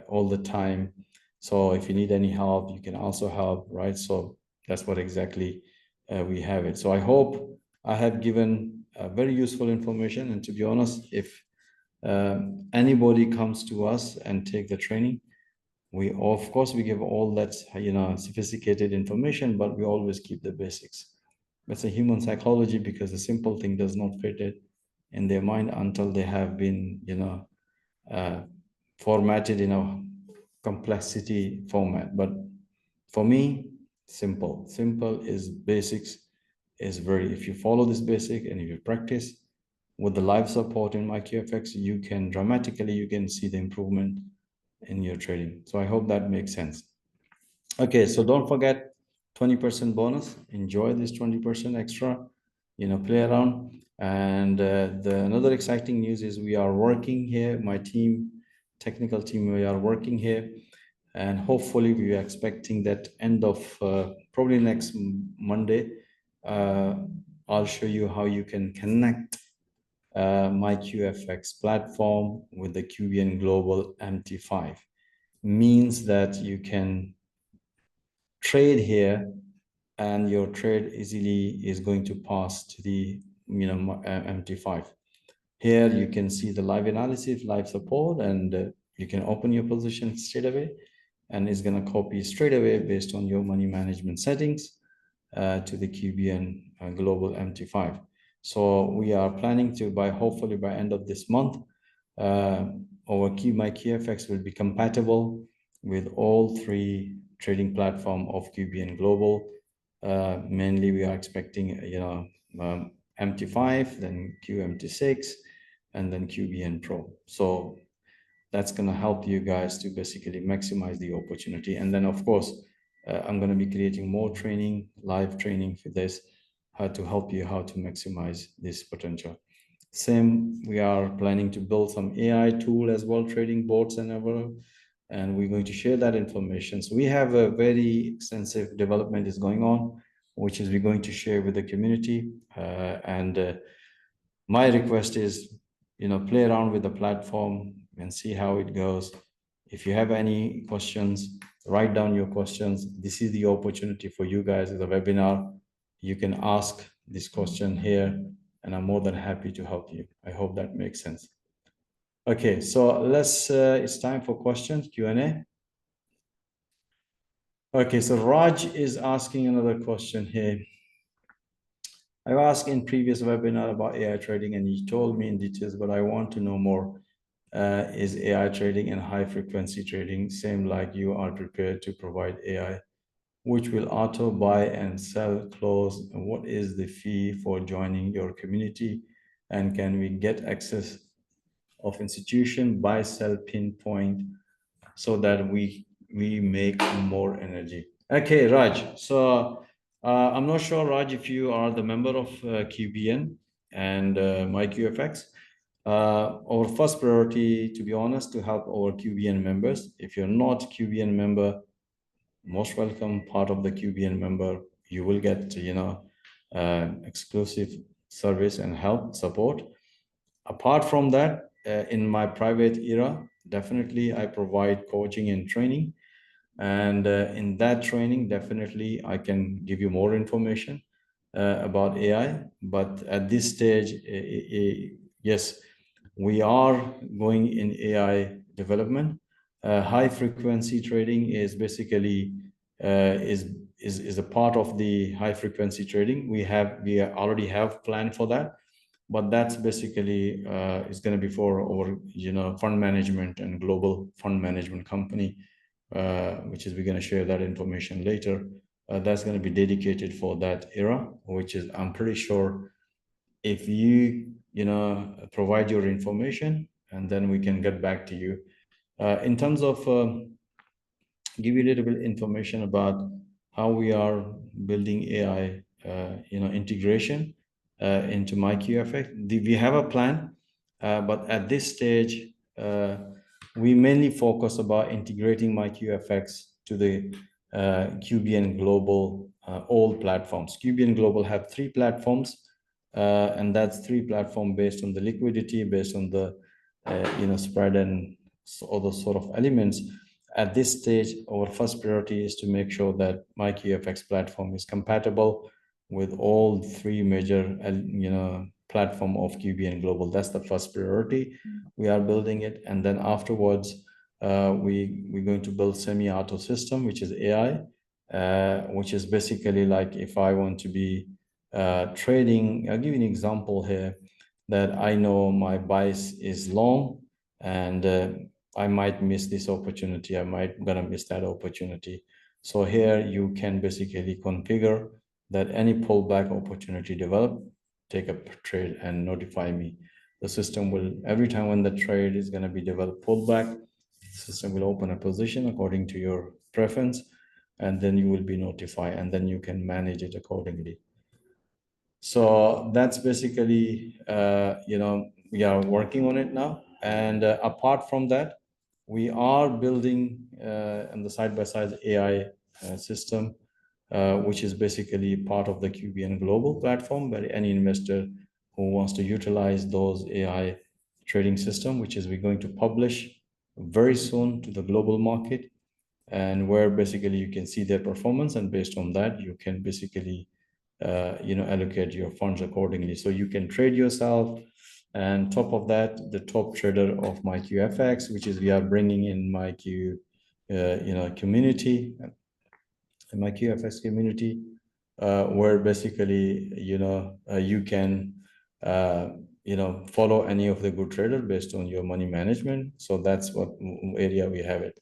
all the time. So if you need any help, you can also help, right? So that's what exactly we have it. So I hope I have given very useful information. And to be honest, if anybody comes to us and take the training, we of course we give all that sophisticated information, but we always keep the basics. That's a human psychology, because the simple thing does not fit it in their mind until they have been formatted in a complexity format. But for me, simple is basics is very, if you follow this basic and if you practice with the live support in my QFX, you can see the improvement in your trading. So I hope that makes sense. Okay, so don't forget 20% bonus. Enjoy this 20% extra, play around. And another exciting news is we are working here, my team, technical team, we are working here, and hopefully we are expecting that end of probably next Monday, I'll show you how you can connect my QFX platform with the QBN Global MT5. Means that you can trade here, and your trade easily is going to pass to the MT5. Here you can see the live analysis, live support, and you can open your position straight away, and it's going to copy straight away based on your money management settings to the QBN Global MT5. So we are planning to, hopefully by end of this month, my QFX will be compatible with all three trading platform of QBN Global. Mainly we are expecting MT5, then QMT6, and then QBN Pro. So that's going to help you guys to basically maximize the opportunity. And then of course, I'm going to be creating more training, live training for this, how to help you how to maximize this potential. Same, we are planning to build some AI tool as well, trading boards and everything, and we're going to share that information. So we have a very extensive development is going on, which is we're going to share with the community. My request is, play around with the platform and see how it goes. If you have any questions, write down your questions. This is the opportunity for you guys in the webinar. You can ask this question here, and I'm more than happy to help you. I hope that makes sense. Okay, so it's time for questions, Q&A. Okay, so Raj is asking another question here. I asked in previous webinar about AI trading, and you told me in details, but I want to know more. Is AI trading and high frequency trading same, like you are prepared to provide AI which will auto buy and sell clothes. What is the fee for joining your community? And can we get access of institution buy sell pinpoint so that we make more energy? Okay, Raj. So I'm not sure, Raj, if you are the member of QBN and MyQFX. Our first priority, to be honest, to help our QBN members. If you're not QBN member, most welcome, part of the QBN member. You will get, exclusive service and help support. Apart from that, in my private era, definitely I provide coaching and training. And in that training, definitely I can give you more information about AI. But at this stage, yes, we are going in AI development. High frequency trading is basically is a part of the high frequency trading. We already have planned for that, but that's basically is going to be for our fund management and global fund management company, which is we're going to share that information later. That's going to be dedicated for that era, which is I'm pretty sure if you provide your information, and then we can get back to you in terms of give you a little bit information about how we are building AI integration into MyQFX. We have a plan, but at this stage we mainly focus about integrating MyQFX to the QBN Global all platforms. QBN Global have 3 platforms, and that's 3 platforms based on the liquidity, based on the spread and other sort of elements. At this stage, our first priority is to make sure that MyQFX platform is compatible with all 3 major platform of QBN Global. That's the first priority. We are building it, and then afterwards we're going to build semi-auto system, which is AI, which is basically like if I want to be trading. I'll give you an example here that I know my bias is long, and I might miss this opportunity. I might gonna miss that opportunity. So here you can basically configure that any pullback opportunity develop, take a trade and notify me. The system will, every time when the trade is gonna be developed pullback, the system will open a position according to your preference, and then you will be notified, and then you can manage it accordingly. So that's basically, we are working on it now. And apart from that, we are building on the side-by-side AI system, which is basically part of the QBN Global platform, where any investor who wants to utilize those AI trading system, which is we're going to publish very soon to the global market, and where basically you can see their performance, and based on that, you can basically allocate your funds accordingly. So you can trade yourself. And top of that, the top trader of MyQFX, which is we are bringing in MyQ, community, MyQFX community, where basically, you can, follow any of the good trader based on your money management. So that's what area we have it.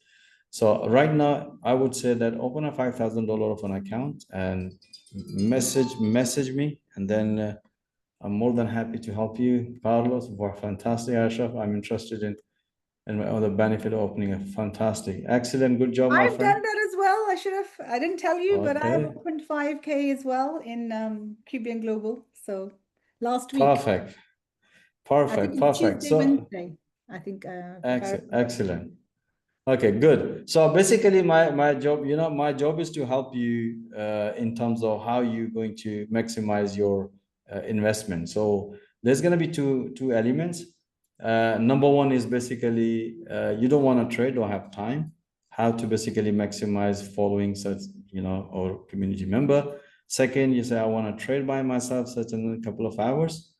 So right now, I would say that open a $5,000 of an account and message me, and then I'm more than happy to help you. Carlos, were fantastic. Ashraf, I'm interested in the benefit of opening a fantastic, excellent, good job, my I've friend. done that as well, Ashraf. I didn't tell you, but I have Okay. opened 5K as well in QBN Global. So last week. Perfect. I think it's Tuesday, So Wednesday. I think. excellent. Okay, good. So basically, my job, my job is to help you in terms of how you're going to maximize your investment. So there's going to be two elements. Number one is basically you don't want to trade, don't have time. How to basically maximize following such, or community member. Second, you say I want to trade by myself, such in a couple of hours,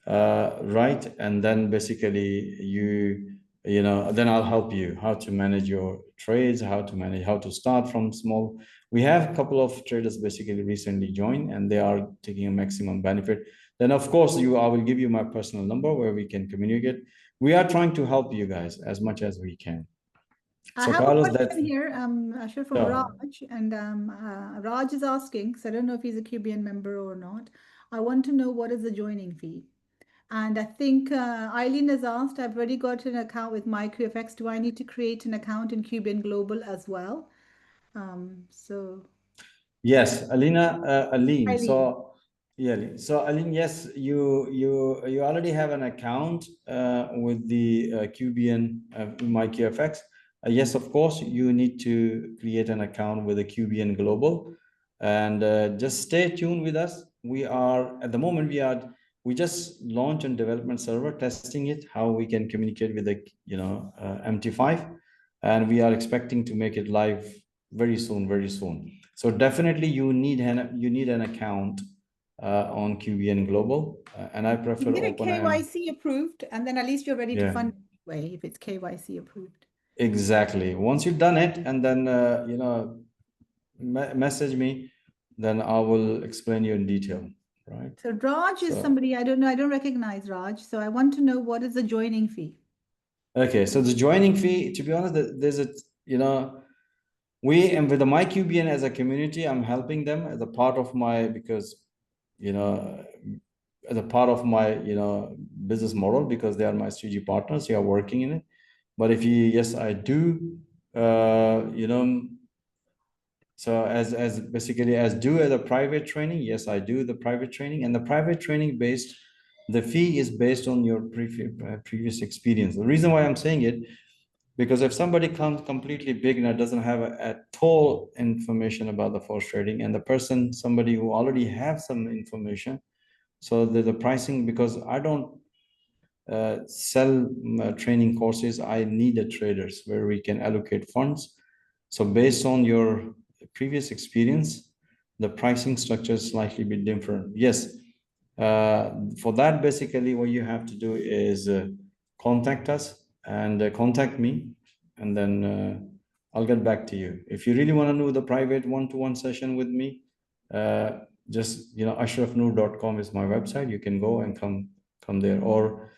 right? And then basically then I'll help you how to manage your trades, how to start from small. We have a couple of traders basically recently joined, and they are taking a maximum benefit. Then of course I will give you my personal number where we can communicate. We are trying to help you guys as much as we can. I So have a Carlos, question that's here, Ashraf, from yeah. Raj, and Raj is asking, so I don't know if he's a QBN member or not. I want to know what is the joining fee? And I think Eileen has asked, I've already got an account with MyQFX. Do I need to create an account in QBN Global as well? So Yes, Aline. Eileen, So yeah, so Aline, yes, you already have an account with the QBN MyQFX. Yes, of course, you need to create an account with the QBN Global, and just stay tuned with us. We are at the moment we just launched a development server, testing it, how we can communicate with the MT5, and we are expecting to make it live very soon, very soon. So definitely you need an account on QBN Global, and I you prefer need a open and KYC approved, and then at least you're ready to yeah, fund anyway if it's KYC approved. exactly. Once you've done it, and then message me, then I will explain you in detail, right? So Raj is So somebody I don't know, I don't recognize Raj. So I want to know what is the joining fee? okay, so the joining fee, to be honest, there's a we and with the MyQBN as a community, I'm helping them as a part of my because as a part of my business model, because they are my strategic partners, they are working in it. But if you yes, I do so as basically as do as a private training, yes, I do the private training, and the private training based, the fee is based on your previous experience. The reason why I'm saying it, because if somebody comes completely beginner, doesn't have at all information about the forex trading, and the person, somebody who already have some information, so the pricing, because I don't sell training courses, I need a traders where we can allocate funds. So based on your previous experience, the pricing structure is slightly bit different. Yes, for that, basically what you have to do is contact us and contact me, and then I'll get back to you. If you really want to know the private one-to-one session with me, just ashrafnoor.com is my website. You can go and come there, or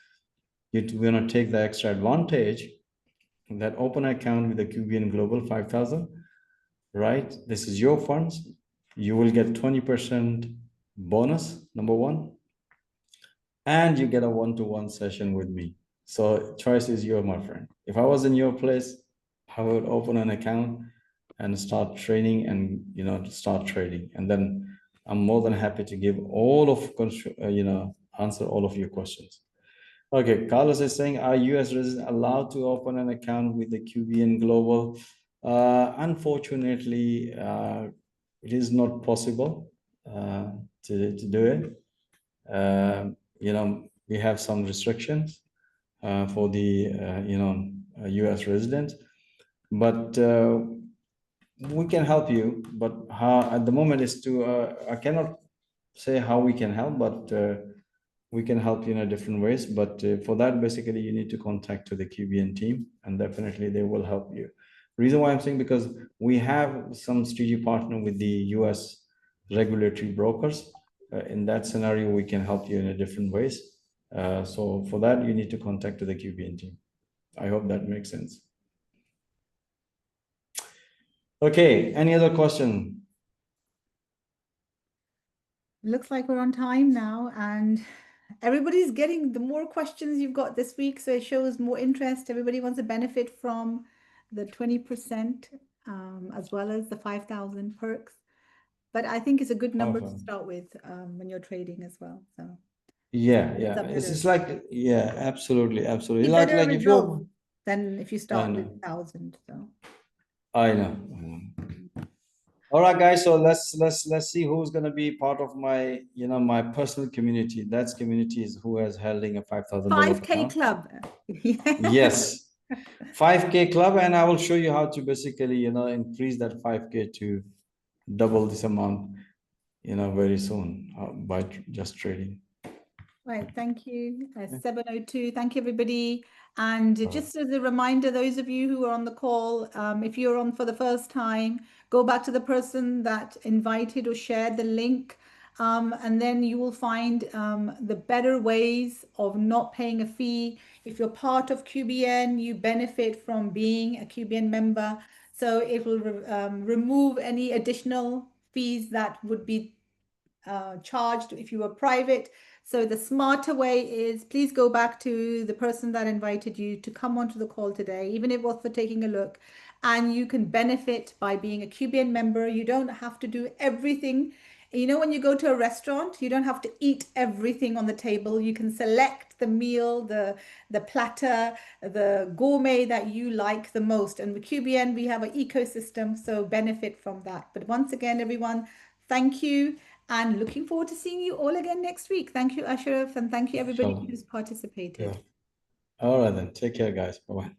you want to take the extra advantage, that open account with the QBN Global 5000, right? This is your funds. You will get 20% bonus, number one, and you get a one-to-one session with me. So choice is yours, my friend. If I was in your place, I would open an account and start training and start trading. And then I'm more than happy to give all of, answer all of your questions. Okay, Carlos is saying, are US residents allowed to open an account with the QBN Global? Unfortunately, it is not possible to do it. We have some restrictions for the US residents, but we can help you. But how at the moment is to I cannot say how we can help, but we can help you in a different ways. But for that, basically, you need to contact to the QBN team, and definitely they will help you. Reason why I'm saying, because we have some strategic partner with the US regulatory brokers. In that scenario, we can help you in a different ways. So for that, you need to contact to the QBN team. I hope that makes sense. Okay, any other question? Looks like we're on time now, and everybody's getting the more questions you've got this week, so it shows more interest. Everybody wants to benefit from the 20% as well as the 5,000 perks. But I think it's a good number to start with when you're trading as well. So yeah, it's like absolutely. Be Like better if result you're than if you start with 1,000. So I know. All right, guys. So let's see who's gonna be part of my my personal community. That's communities who has holding a $5,000 5K club. Yes, 5K club, and I will show you how to basically increase that 5K to double this amount very soon by just trading. Right, thank you. 702. Thank you, everybody. And just as a reminder, those of you who are on the call, if you're on for the first time, go back to the person that invited or shared the link And then you will find the better ways of not paying a fee. If you're part of QBN, you benefit from being a QBN member. So it will remove any additional fees that would be charged if you were private. So the smarter way is, please go back to the person that invited you to come onto the call today, even if it was for taking a look, and you can benefit by being a QBN member. You don't have to do everything. You know, when you go to a restaurant, you don't have to eat everything on the table. You can select the meal, the platter, the gourmet that you like the most. And with QBN, we have an ecosystem, so benefit from that. But once again, everyone, thank you. And looking forward to seeing you all again next week. Thank you, Ashraf, and thank you everybody Inshallah. who's participated. Yeah. All right then. Take care, guys. Bye-bye.